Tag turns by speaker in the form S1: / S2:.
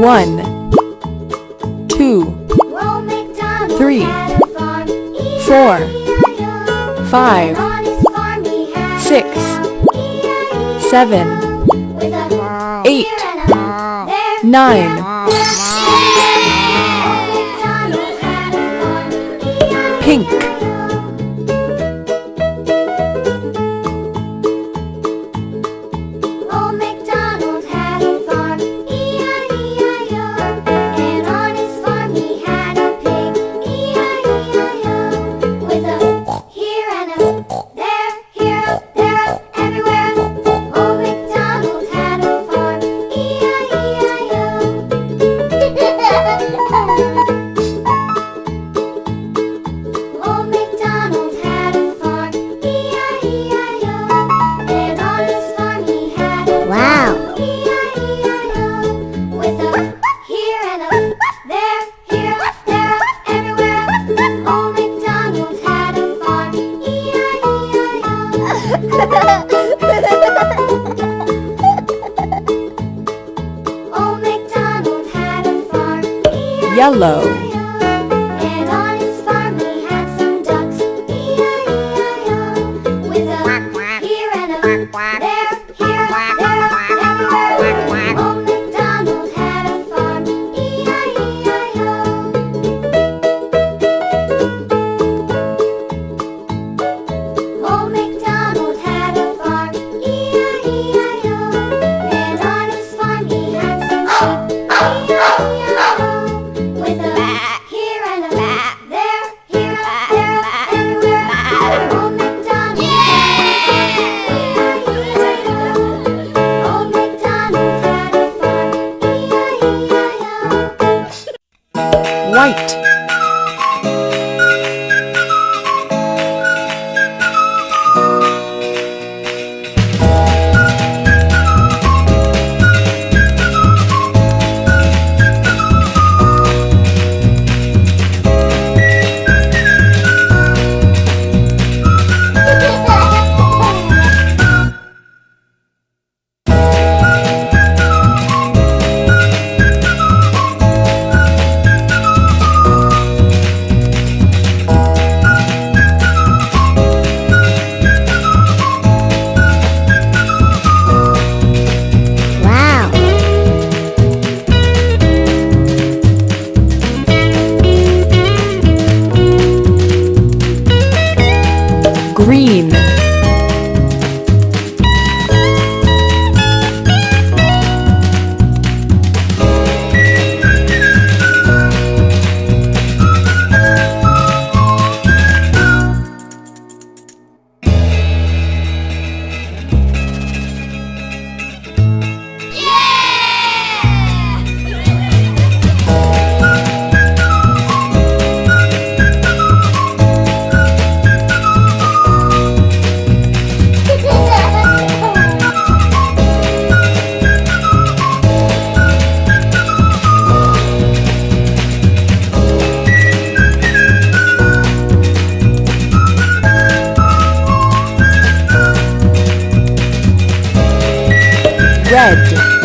S1: 1, 2, 3, 4, 5, 6, 7, 8, 9. Pink.
S2: Old MacDonald had a farm, E-I-E-I-O. And on his farm he had a pig, E-I-E-I-O. With a here and a there, here, there, everywhere. Old MacDonald had a farm, E-I-E-I-O. Old MacDonald had a farm, E-I-E-I-O. And on his farm he had a
S3: Wow.
S2: E-I-E-I-O. With a here and a there, here, there, everywhere. Old MacDonald had a farm, E-I-E-I-O. Old MacDonald had a farm,
S1: Yellow.
S2: and on his farm he had some ducks, E-I-E-I-O. With a here and a there, here, there, everywhere. Old MacDonald had a farm, E-I-E-I-O. Old MacDonald had a farm, E-I-E-I-O. And on his farm he had some sheep, E-I-E-I-O. With a here and a there, here, there, everywhere. Old MacDonald had a farm, E-I-E-I-O. Old MacDonald had a farm, E-I-E-I-O.
S1: White.
S3: Wow.
S1: Green. Red.